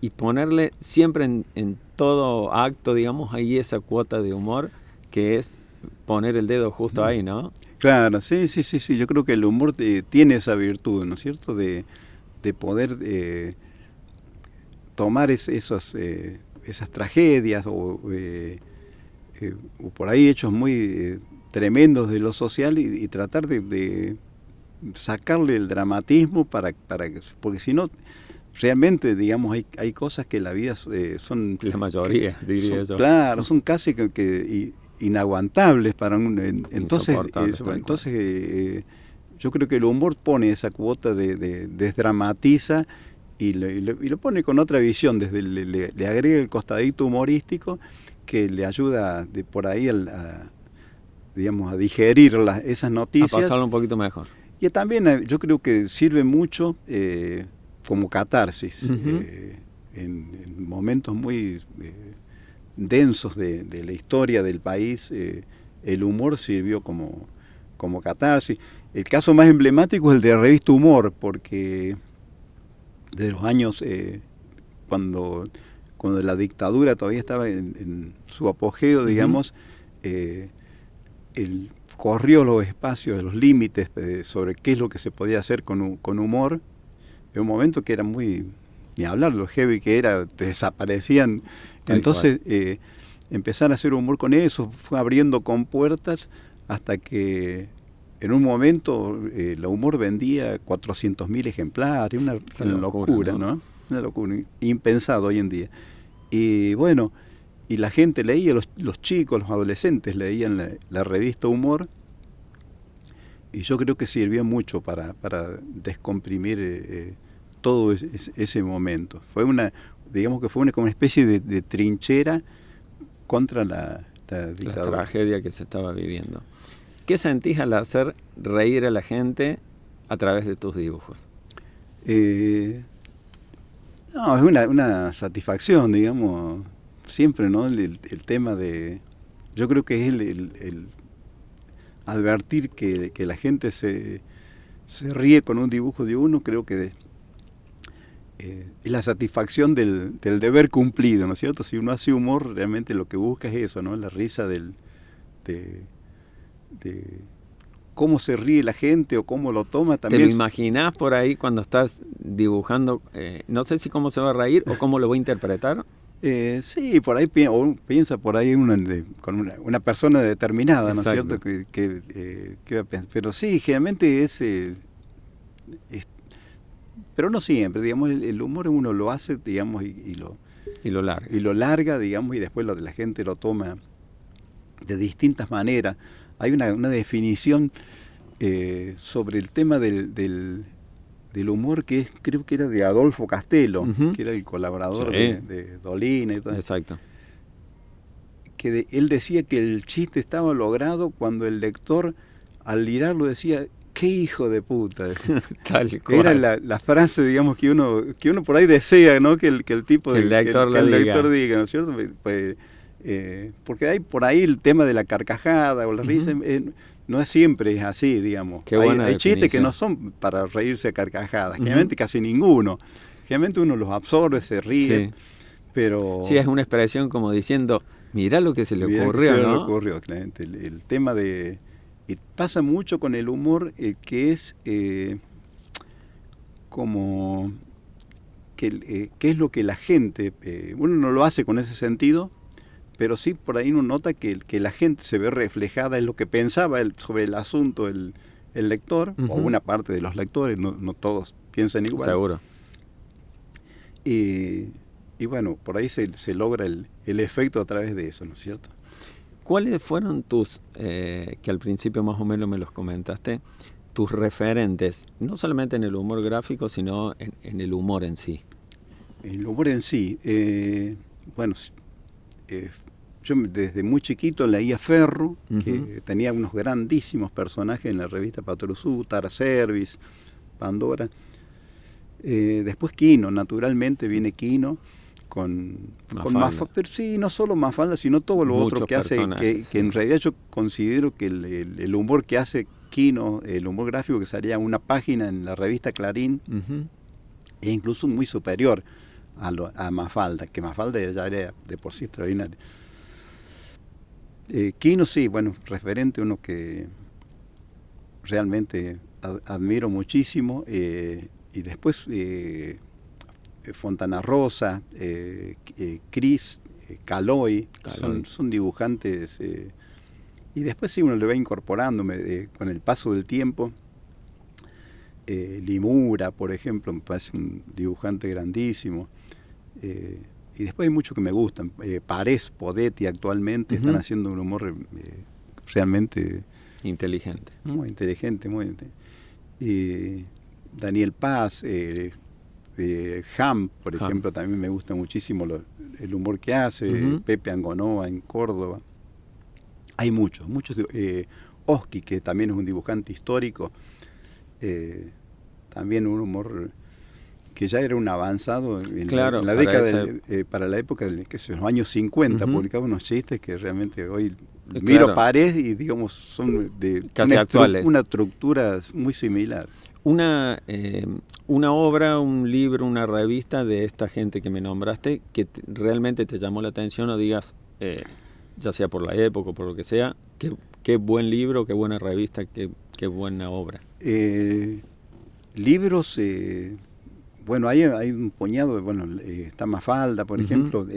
y ponerle siempre en todo acto, digamos, ahí esa cuota de humor que es poner el dedo justo ahí, ¿no? Claro, sí, yo creo que el humor tiene esa virtud, ¿no es cierto?, de poder tomar esas tragedias o por ahí hechos muy tremendos de lo social y tratar de sacarle el dramatismo porque si no, realmente, digamos, hay cosas que en la vida son... La mayoría, diría yo. Claro, son casi que inaguantables para un... Entonces, yo creo que el humor pone esa cuota desdramatiza y lo pone con otra visión, le agrega el costadito humorístico que le ayuda por ahí digamos, a digerir esas noticias. A pasarlo un poquito mejor. Y también yo creo que sirve mucho como catarsis. En momentos muy densos de la historia del país, el humor sirvió como catarsis. El caso más emblemático es el de la revista Humor, porque de los años cuando la dictadura todavía estaba en su apogeo, digamos, corrió los espacios, los límites sobre qué es lo que se podía hacer con humor. En un momento que era ni hablar lo heavy que era, desaparecían. Entonces empezar a hacer humor con eso fue abriendo compuertas hasta que en un momento la Humor vendía 400.000 ejemplares, una locura, ¿no? Una locura, impensado hoy en día. Y bueno, y la gente leía, los chicos, los adolescentes leían la revista Humor, Y yo creo que sirvió mucho para descomprimir todo ese momento. Digamos que fue como una especie de trinchera contra la dictadura. La tragedia que se estaba viviendo. ¿Qué sentís al hacer reír a la gente a través de tus dibujos? No, es una satisfacción, digamos, siempre, ¿no? El tema de... Yo creo que es el advertir que la gente se ríe con un dibujo de uno, creo que es la satisfacción del deber cumplido, ¿no es cierto? Si uno hace humor, realmente lo que busca es eso, ¿no? La risa de cómo se ríe la gente o cómo lo toma también. ¿Te lo imaginás por ahí cuando estás dibujando, no sé si cómo se va a reír o cómo lo va a interpretar? Sí, por ahí piensa por ahí con una persona determinada, ¿no es cierto? Que va a pensar. Pero sí, generalmente pero no siempre, digamos, el humor uno lo hace, digamos, y lo larga, digamos, y después la gente lo toma de distintas maneras. Hay una definición sobre el tema del humor que creo que era de Adolfo Castello, que era el colaborador de Dolina y todo. Exacto. Que él decía que el chiste estaba logrado cuando el lector al mirarlo decía: ¡qué hijo de puta! Tal cual. Era la frase, digamos, que uno por ahí desea, ¿no? Que el lector diga, ¿no es cierto? Pues, porque hay por ahí el tema de la carcajada o la risa, no es siempre así, digamos. Hay chistes que no son para reírse a carcajadas, generalmente casi ninguno. Generalmente uno los absorbe, se ríe, pero... Sí, es una expresión como diciendo, mirá lo que se le ocurrió, ¿no? Le ocurrió, claramente. El tema de... Y pasa mucho con el humor que es como... ¿Qué es lo que la gente... uno no lo hace con ese sentido, pero sí por ahí uno nota que la gente se ve reflejada en lo que pensaba sobre el asunto el lector, o una parte de los lectores, no todos piensan igual. Seguro. Y bueno, por ahí se logra el efecto a través de eso, ¿no es cierto? ¿Cuáles fueron tus, que al principio más o menos me los comentaste, tus referentes, no solamente en el humor gráfico, sino en el humor en sí? El humor en sí, bueno... yo desde muy chiquito leía Ferro, que tenía unos grandísimos personajes en la revista Patrusú, Tar Service, Pandora. Después Quino, naturalmente viene Quino con Mafalda. Pero sí, no solo Mafalda, sino todo lo otro que hace, que en realidad yo considero que el humor que hace Quino, el humor gráfico que salía una página en la revista Clarín, es incluso muy superior a Mafalda, que Mafalda ya era de por sí extraordinario. Quino sí, bueno, referente, uno que realmente admiro muchísimo, y después Fontana Rosa, Cris, Caloi. Son dibujantes, y después sí uno le va incorporando con el paso del tiempo. Limura, por ejemplo, me parece un dibujante grandísimo. Y después hay muchos que me gustan. Párez, Podetti actualmente están haciendo un humor realmente inteligente. Muy inteligente, Daniel Paz, Ham, por ejemplo, también me gusta muchísimo el humor que hace. Pepe Angonoa en Córdoba. Hay muchos. Oski, que también es un dibujante histórico. También un humor que ya era un avanzado en la década, para la época de los años 50, publicaba unos chistes que realmente hoy miro Párez y digamos son de casi actuales. Una estructura muy similar. Una obra, un libro, una revista de esta gente que me nombraste, que realmente te llamó la atención o digas, ya sea por la época o por lo que sea, qué buen libro, qué buena revista, qué buena obra. Libros... bueno, hay un puñado, está Mafalda, por ejemplo,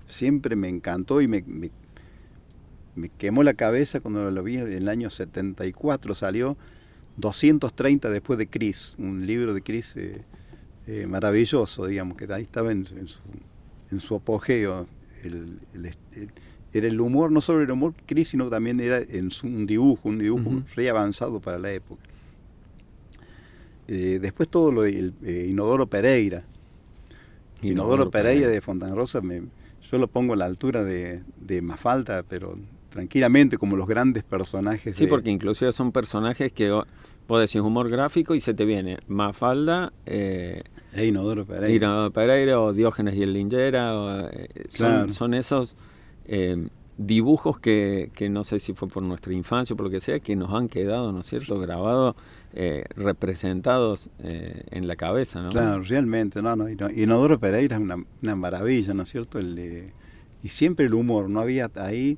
siempre me encantó y me quemó la cabeza cuando lo vi en el año 74, salió 230 después de Cris, un libro de Cris maravilloso, digamos, que ahí estaba en su apogeo, era el humor, no solo el humor gris, sino también era un dibujo re avanzado para la época. Después todo lo de Inodoro Pereira. Inodoro Pereira de Fontanrosa, yo lo pongo a la altura de Mafalda, pero tranquilamente, como los grandes personajes. Sí, porque inclusive son personajes que vos decís humor gráfico y se te viene Mafalda, Inodoro Pereira o Diógenes y el Lingera. Claro. Son esos dibujos que no sé si fue por nuestra infancia o por lo que sea, que nos han quedado, ¿no es cierto?, grabados, representados en la cabeza, ¿no? Claro, realmente, Inodoro Pereira es una maravilla, ¿no es cierto? Y siempre el humor, no había ahí,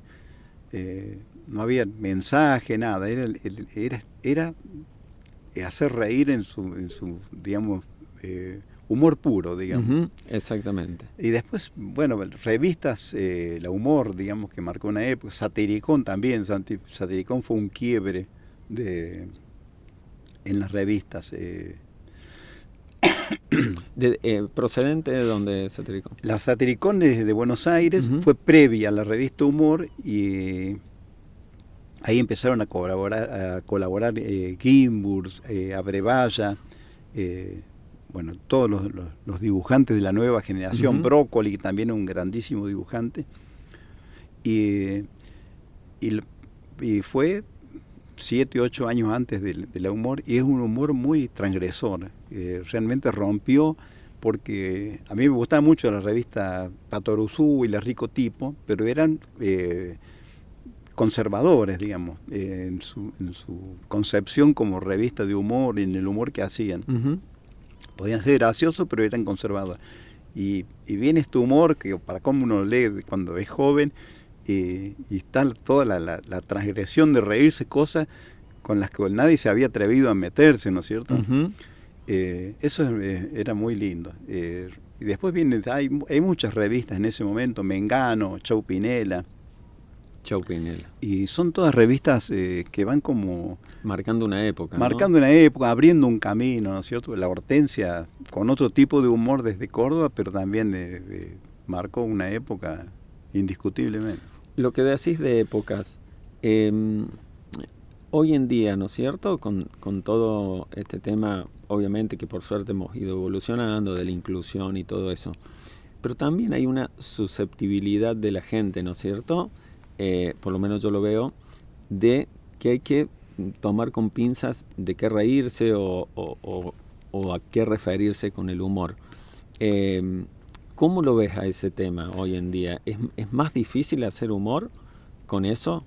no había mensaje, nada, era hacer reír en su digamos, humor puro, digamos. Exactamente. Y después, bueno, revistas, la Humor, digamos, que marcó una época, Satiricón también, Satiricón fue un quiebre en las revistas. ¿Procedente de dónde, Satiricón? La Satiricón de Buenos Aires fue previa a la revista Humor y ahí empezaron a colaborar Gimburs, Abrevaya, bueno, todos los dibujantes de la nueva generación, Brócoli también un grandísimo dibujante, y fue 7, 8 años antes de la Humor, y es un humor muy transgresor, realmente rompió, porque a mí me gustaba mucho la revista Patoruzú y la Rico Tipo, pero eran conservadores, digamos, en su concepción como revista de humor y en el humor que hacían. Podían ser graciosos, pero eran conservadores. Y viene este humor que para cómo uno lee cuando es joven, y está toda la transgresión de reírse, cosas con las que nadie se había atrevido a meterse, ¿no es cierto? Eso era muy lindo. Y después hay muchas revistas en ese momento, Mengano, Chau Pinela. Y son todas revistas que van como marcando una época, marcando una época, abriendo un camino, ¿no es cierto? La Hortensia con otro tipo de humor desde Córdoba, pero también marcó una época indiscutiblemente. Lo que decís de épocas, hoy en día, ¿no es cierto?, con todo este tema, obviamente que por suerte hemos ido evolucionando, de la inclusión y todo eso, pero también hay una susceptibilidad de la gente, ¿no es cierto?, por lo menos yo lo veo, de que hay que tomar con pinzas de qué reírse o a qué referirse con el humor. ¿Cómo lo ves a ese tema hoy en día? ¿Es más difícil hacer humor con eso?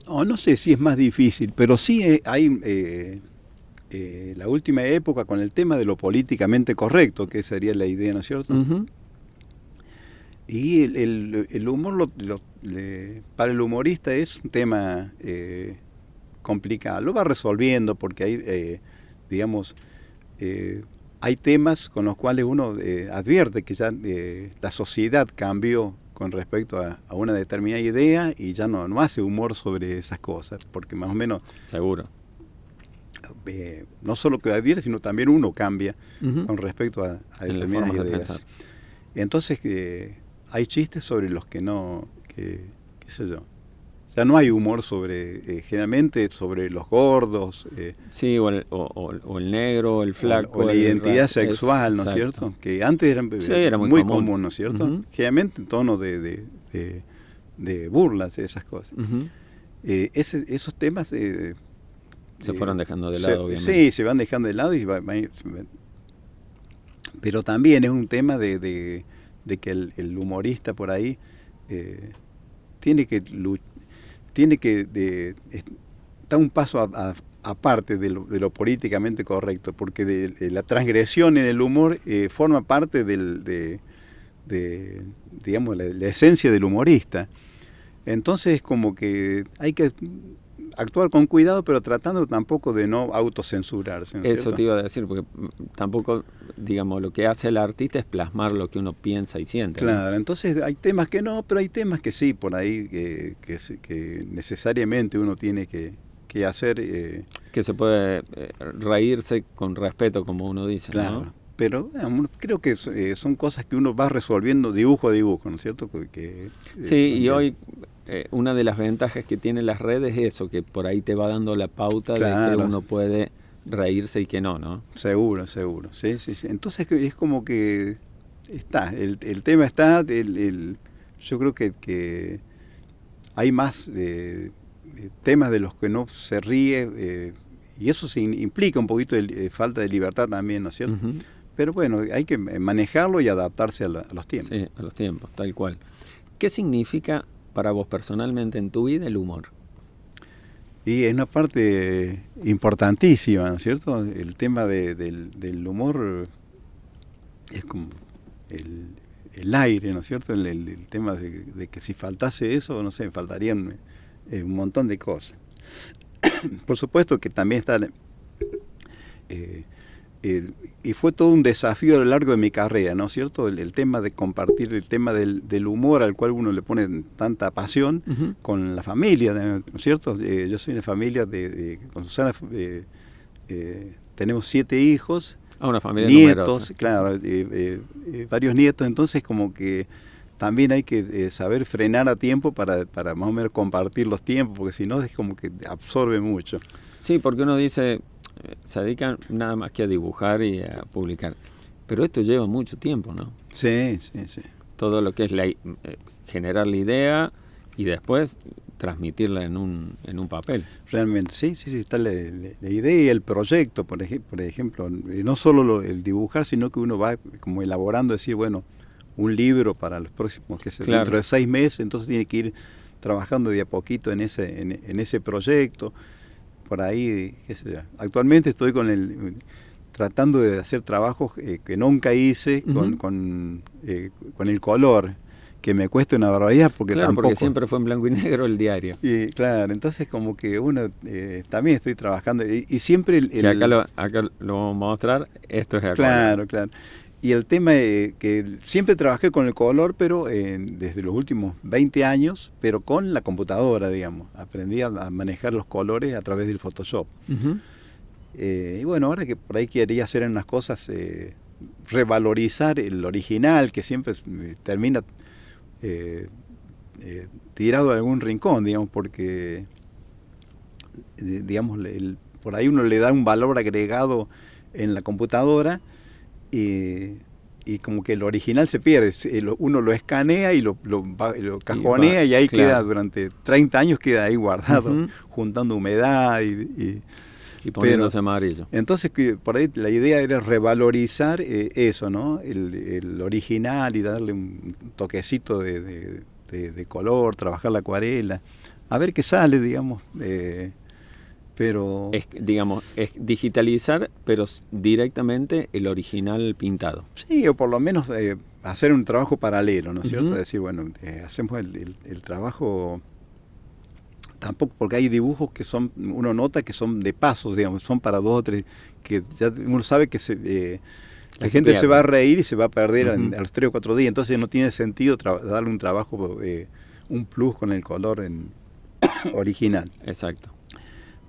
No sé si es más difícil, pero sí hay la última época con el tema de lo políticamente correcto, que sería la idea, ¿no es cierto? Y el humor para el humorista es un tema complicado. Lo va resolviendo porque hay, digamos, hay temas con los cuales uno advierte que ya la sociedad cambió con respecto a una determinada idea y ya no hace humor sobre esas cosas, porque más o menos... Seguro. No solo que advierte, sino también uno cambia con respecto a determinadas ideas. Entonces... hay chistes sobre los que no, qué sé yo, ya no hay humor sobre, generalmente sobre los gordos. Sí, o el negro, el flaco. O la identidad sexual, ¿no es cierto? Que antes era muy común, ¿no es cierto? Generalmente en tono de burlas, esas cosas. Esos temas... se fueron dejando de lado, obviamente. Sí, se van dejando de lado, pero también es un tema de que el humorista por ahí tiene que dar un paso aparte de lo políticamente correcto, porque de la transgresión en el humor forma parte digamos, la esencia del humorista. Entonces es como que hay que actuar con cuidado, pero tratando tampoco de no autocensurarse, ¿no es cierto? Eso te iba a decir, porque tampoco, digamos, lo que hace el artista es plasmar lo que uno piensa y siente. Claro, ¿no? Entonces hay temas que no, pero hay temas que sí, por ahí, que necesariamente uno tiene que hacer... que se puede reírse con respeto, como uno dice, claro, ¿no? pero creo que son cosas que uno va resolviendo dibujo a dibujo, ¿no es cierto? Sí, y hoy una de las ventajas que tienen las redes es eso, que por ahí te va dando la pauta de que uno puede reírse y que no, ¿no? Seguro, sí. Entonces es como que está, el tema está, yo creo que hay más temas de los que no se ríe, y eso implica un poquito de falta de libertad también, ¿no es cierto? Uh-huh. Pero bueno, hay que manejarlo y adaptarse a los tiempos. Sí, a los tiempos, tal cual. ¿Qué significa para vos personalmente en tu vida el humor? Y es una parte importantísima, ¿no es cierto? El tema del humor es como el aire, ¿no es cierto? El tema de que si faltase eso, no sé, faltarían un montón de cosas. Por supuesto que también está... y fue todo un desafío a lo largo de mi carrera, ¿no es cierto? El tema de compartir, el tema del humor al cual uno le pone tanta pasión, uh-huh, con la familia, ¿no es cierto? Yo soy una familia con Susana, tenemos 7 hijos, una familia nietos, numerosa. Claro, varios nietos, entonces como que también hay que saber frenar a tiempo para más o menos compartir los tiempos, porque si no es como que absorbe mucho. Sí, porque uno dice... se dedican nada más que a dibujar y a publicar. Pero esto lleva mucho tiempo, ¿no? Sí. Todo lo que es generar la idea y después transmitirla en un papel. Realmente, sí, está la idea y el proyecto, por ejemplo, no solo el dibujar, sino que uno va como elaborando, decir, bueno, un libro para los próximos, que es claro, dentro de 6 meses, entonces tiene que ir trabajando de a poquito en ese proyecto. Por ahí, qué sé yo. Actualmente estoy tratando de hacer trabajos que nunca hice, uh-huh, con el color, que me cuesta una barbaridad porque claro, tampoco... porque siempre fue en blanco y negro el diario. Y claro, entonces como que uno también estoy trabajando y siempre... Que acá lo vamos a mostrar, esto es claro, claro. Y el tema que siempre trabajé con el color, pero desde los últimos 20 años, pero con la computadora, digamos. Aprendí a manejar los colores a través del Photoshop. Uh-huh. Y bueno, ahora que por ahí quería hacer unas cosas, revalorizar el original, que siempre termina tirado a algún rincón, digamos, porque, digamos, por ahí uno le da un valor agregado en la computadora, y como que el original se pierde, uno lo escanea y lo cajonea y ahí claro, queda durante 30 años, queda ahí guardado, uh-huh, juntando humedad y poniéndose amarillo. Entonces por ahí la idea era revalorizar eso, ¿no? El original y darle un toquecito de color, trabajar la acuarela, a ver qué sale, digamos. Pero es digitalizar, pero directamente el original pintado. Sí, o por lo menos hacer un trabajo paralelo, ¿no es cierto? Uh-huh. Decir, bueno, hacemos el trabajo, tampoco, porque hay dibujos que uno nota que son de pasos, digamos, son para 2 o 3, que ya uno sabe que la gente se va a reír y se va a perder, uh-huh, a los 3 o 4 días, entonces no tiene sentido darle un trabajo, un plus con el color original. Exacto.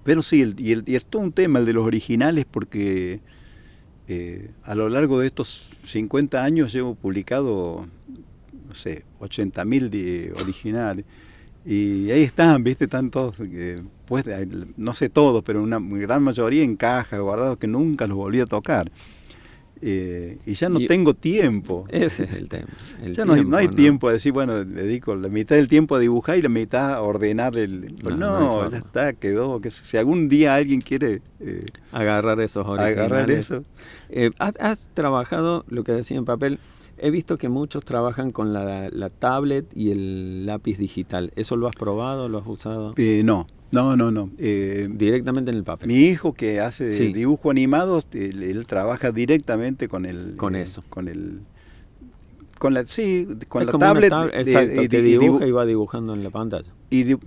Pero sí, y es todo un tema el de los originales, porque a lo largo de estos 50 años llevo publicado, no sé, 80.000 originales. Y ahí están, ¿viste? Están todos, pues, no sé todos, pero una gran mayoría en cajas, guardados, que nunca los volví a tocar. Y ya no tengo tiempo. Ese es el tema. Ya no hay tiempo de decir, bueno, dedico la mitad del tiempo a dibujar y la mitad a ordenar no, ya está, quedó. Si algún día alguien quiere agarrar esos originales. Agarrar eso. Has trabajado, lo que decía en papel, he visto que muchos trabajan con la tablet y el lápiz digital. ¿Eso lo has probado, lo has usado? No. Directamente en el papel. Mi hijo, que hace dibujo animado, él trabaja directamente con eso. Con la tablet. Exacto, que dibuja y va dibujando en la pantalla.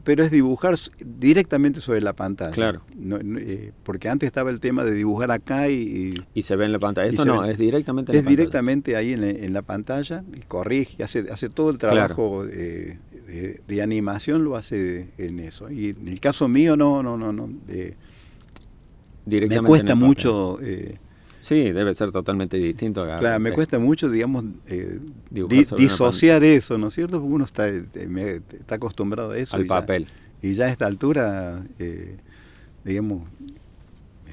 Pero es dibujar directamente sobre la pantalla. Claro. Porque antes estaba el tema de dibujar acá y se ve en la pantalla. Esto no, es directamente en la pantalla. Es directamente ahí en la pantalla, y corrige, hace todo el trabajo. Claro. De animación lo hace en eso. Y en el caso mío, no. Directamente me cuesta mucho Sí, debe ser totalmente distinto a Claro, me cuesta mucho, digamos, dibujar sobre disociar eso, ¿no es cierto? Porque uno está acostumbrado a eso. al papel. Y ya a esta altura, digamos,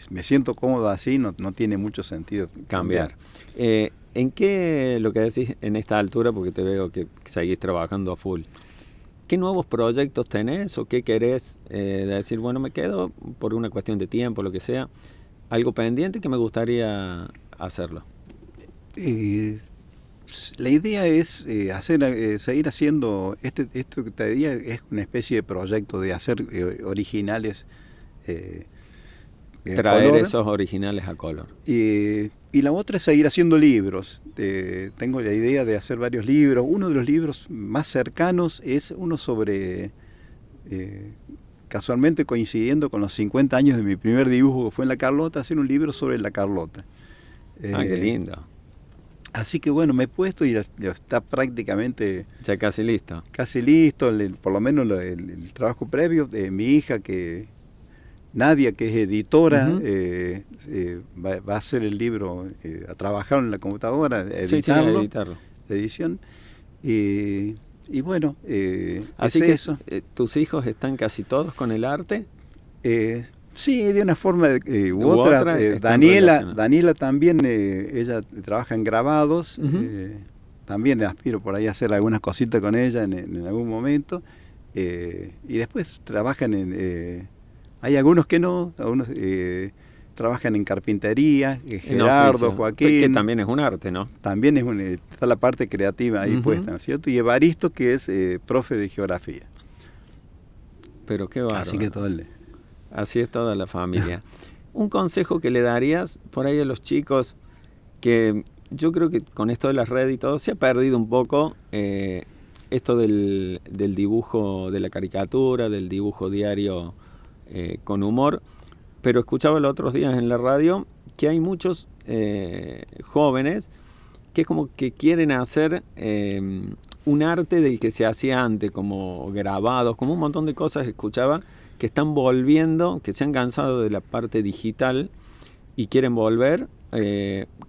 me siento cómodo así, no tiene mucho sentido cambiar. ¿En qué, lo que decís en esta altura, porque te veo que seguís trabajando a full, qué nuevos proyectos tenés o qué querés decir, bueno, me quedo por una cuestión de tiempo, lo que sea, algo pendiente que me gustaría hacerlo? La idea es seguir haciendo, esto que te diría es una especie de proyecto de hacer originales. Traer color, esos originales a color. Y la otra es seguir haciendo libros. Tengo la idea de hacer varios libros. Uno de los libros más cercanos es uno sobre, casualmente coincidiendo con los 50 años de mi primer dibujo, que fue en La Carlota, hacer un libro sobre La Carlota. Qué lindo. Así que bueno, me he puesto y está prácticamente... Ya casi listo. Casi listo, por lo menos el trabajo previo de mi hija, Nadia, que es editora, va a hacer el libro, a trabajar en la computadora, editarlo, la edición. Y bueno, así es que eso. ¿Tus hijos están casi todos con el arte? Sí, de una forma u otra. Daniela también, ella trabaja en grabados. También aspiro por ahí a hacer algunas cositas con ella en algún momento. Y después trabajan hay algunos que no, algunos trabajan en carpintería, Gerardo, Joaquín. Que también es un arte, ¿no? También está la parte creativa ahí puesta, ¿no es cierto? Y Evaristo, que es profe de geografía. Pero qué bárbaro. Así es toda la familia. Un consejo que le darías por ahí a los chicos, que yo creo que con esto de las redes y todo se ha perdido un poco esto del dibujo, de la caricatura, del dibujo diario con humor, pero escuchaba los otros días en la radio que hay muchos jóvenes que es como que quieren hacer un arte del que se hacía antes, como grabados, como un montón de cosas escuchaba que están volviendo, que se han cansado de la parte digital y quieren volver,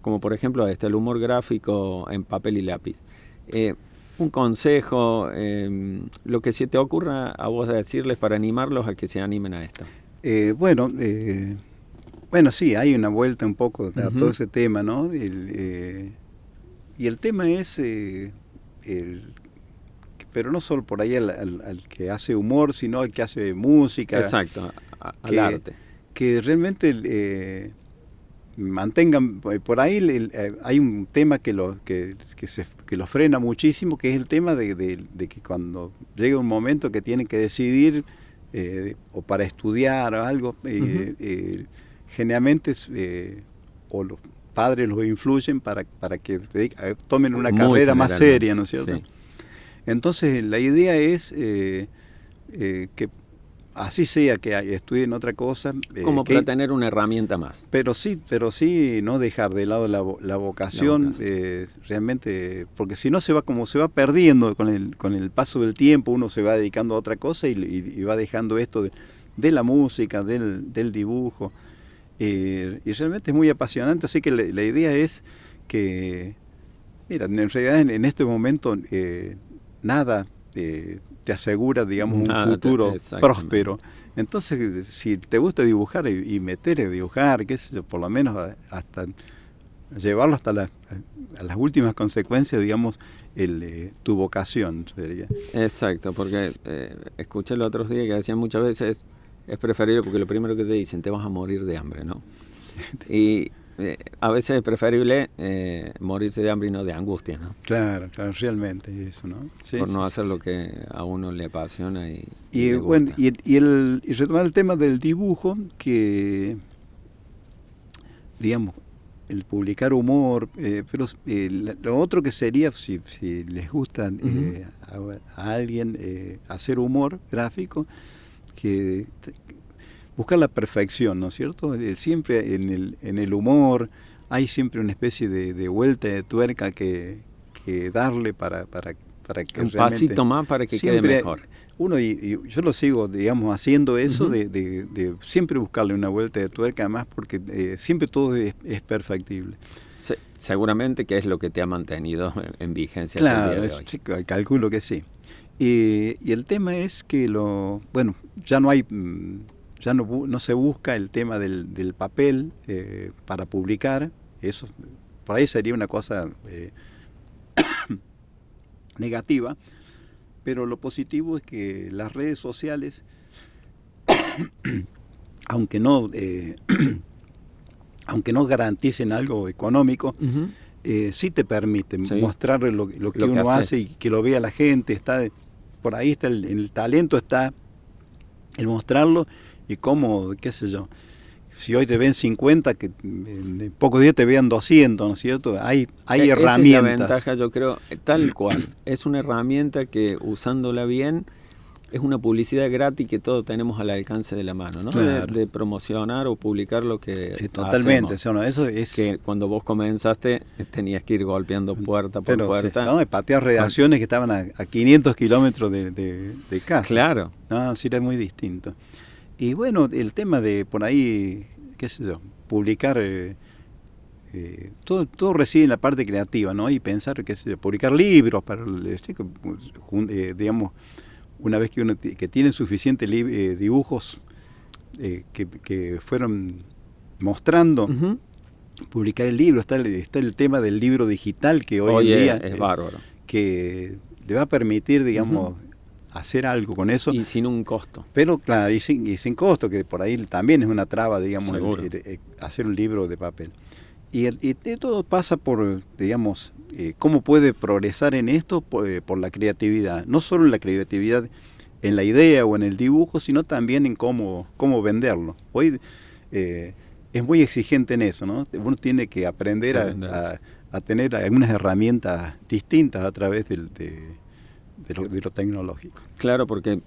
como por ejemplo el humor gráfico en papel y lápiz. Un consejo, lo que se te ocurra a vos de decirles para animarlos a que se animen a esto. Bueno, sí, hay una vuelta un poco a todo ese tema, ¿no? Y el tema es, pero no solo por ahí al que hace humor, sino al que hace música. Exacto, al arte. Que realmente mantengan, por ahí hay un tema que lo frena muchísimo, que es el tema de que cuando llega un momento que tienen que decidir o para estudiar o algo, generalmente o los padres los influyen para que tomen una carrera más seria, ¿no es cierto? Sí. Entonces la idea es que así sea, que estudien otra cosa. Como para tener una herramienta más. Pero sí no dejar de lado la vocación, realmente, porque si no se va perdiendo con el paso del tiempo, uno se va dedicando a otra cosa y va dejando esto de la música, del dibujo. Y realmente es muy apasionante, así que la idea es que, mira, en realidad en este momento nada te asegura, digamos, un futuro próspero. Entonces, si te gusta dibujar y meter a dibujar, qué sé yo, por lo menos hasta llevarlo hasta a las últimas consecuencias, digamos, tu vocación sería. Exacto, porque escuché los otros días que decían muchas veces, es preferible, porque lo primero que te dicen, te vas a morir de hambre, ¿no? Y a veces es preferible morirse de hambre y no de angustia, ¿no? Claro, realmente eso, ¿no? Sí, por no hacer lo que a uno le apasiona y le gusta. Bueno, y retomar el tema del dibujo, que, digamos, el publicar humor, pero lo otro que sería, si les gusta a alguien hacer humor gráfico, que buscar la perfección, ¿no es cierto? Siempre en el humor hay siempre una especie de vuelta de tuerca que darle para que un pasito más para que quede mejor. y yo lo sigo, digamos, haciendo eso, de siempre buscarle una vuelta de tuerca, además, porque siempre todo es perfectible. Seguramente que es lo que te ha mantenido en vigencia. Claro, hasta el día de hoy. chico, calculo que sí. Y el tema es que ya no hay, ya no se busca el tema del papel para publicar. Eso por ahí sería una cosa negativa, pero lo positivo es que las redes sociales, aunque no garanticen algo económico, sí te permiten mostrar lo que uno hace y que lo vea la gente. Por ahí está el talento, está el mostrarlo y cómo, qué sé yo, si hoy te ven 50, que en pocos días te vean 200, ¿no es cierto? Hay herramientas. Esa es la ventaja, yo creo, tal cual. Es una herramienta que, usándola bien, es una publicidad gratis que todos tenemos al alcance de la mano, ¿no? Claro. De promocionar o publicar lo que totalmente, hacemos. Eso es que cuando vos comenzaste tenías que ir golpeando puerta por puerta. Patear redacciones que estaban a 500 kilómetros de casa. Claro. No, sí, era muy distinto. Y bueno, el tema de por ahí, qué sé yo, publicar, todo reside en la parte creativa, ¿no? Y pensar, qué sé yo, publicar libros para digamos, una vez que que tienen suficientes dibujos que fueron mostrando, publicar el libro. Está el tema del libro digital, que hoy en día es bárbaro, que le va a permitir, digamos, hacer algo con eso. Y sin un costo. Pero claro, y sin costo, que por ahí también es una traba, digamos, hacer un libro de papel. Y todo pasa por, digamos, cómo puede progresar en esto por la creatividad. No solo la creatividad en la idea o en el dibujo, sino también en cómo venderlo. Hoy es muy exigente en eso, ¿no? Uno tiene que aprender a tener algunas herramientas distintas a través de lo tecnológico. Claro, porque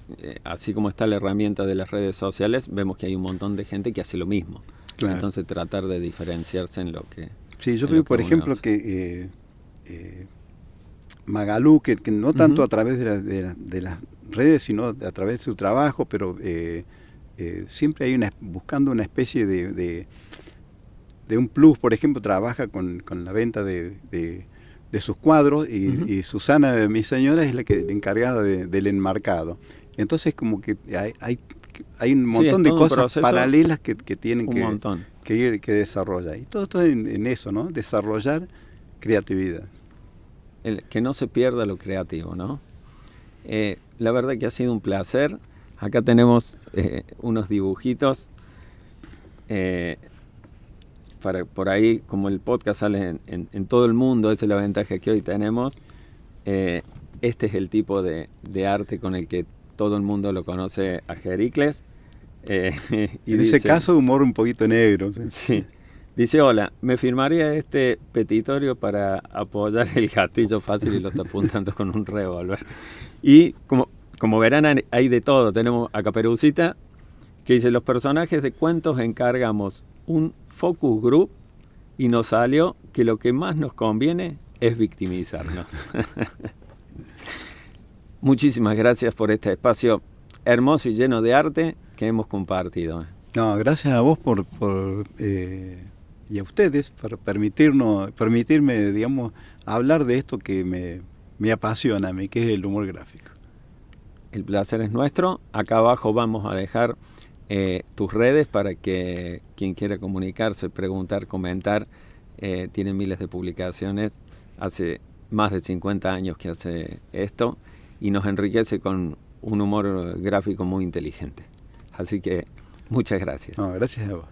así como está la herramienta de las redes sociales, vemos que hay un montón de gente que hace lo mismo. Claro. Entonces tratar de diferenciarse en lo que... Sí, yo veo, por ejemplo, que Magalú, que no tanto a través de las redes, sino a través de su trabajo, pero siempre hay buscando una especie de un plus. Por ejemplo, trabaja con la venta de sus cuadros y Susana, mi señora, es la encargada del enmarcado. Entonces, como que hay un montón de cosas paralelas que tienen que desarrollar. Y todo esto en eso, ¿no? Desarrollar creatividad. Que no se pierda lo creativo, ¿no? La verdad que ha sido un placer. Acá tenemos unos dibujitos. Por ahí, como el podcast sale en todo el mundo, esa es la ventaja que hoy tenemos. Este es el tipo de arte con el que todo el mundo lo conoce a Jericles. Y en ese caso, humor un poquito negro. Sí. Dice: hola, me firmaría este petitorio para apoyar el gatillo fácil, y lo está apuntando con un revólver. Y como verán, hay de todo. Tenemos a Caperucita, que dice: los personajes de cuentos encargamos un focus group y nos salió que lo que más nos conviene es victimizarnos. Muchísimas gracias por este espacio hermoso y lleno de arte que hemos compartido. No, gracias a vos y a ustedes por permitirme, digamos, hablar de esto que me apasiona a mí, que es el humor gráfico. El placer es nuestro. Acá abajo vamos a dejar tus redes para que quien quiera comunicarse, preguntar, comentar. Tiene miles de publicaciones. Hace más de 50 años que hace esto y nos enriquece con un humor gráfico muy inteligente. Así que muchas gracias. No, gracias a vos.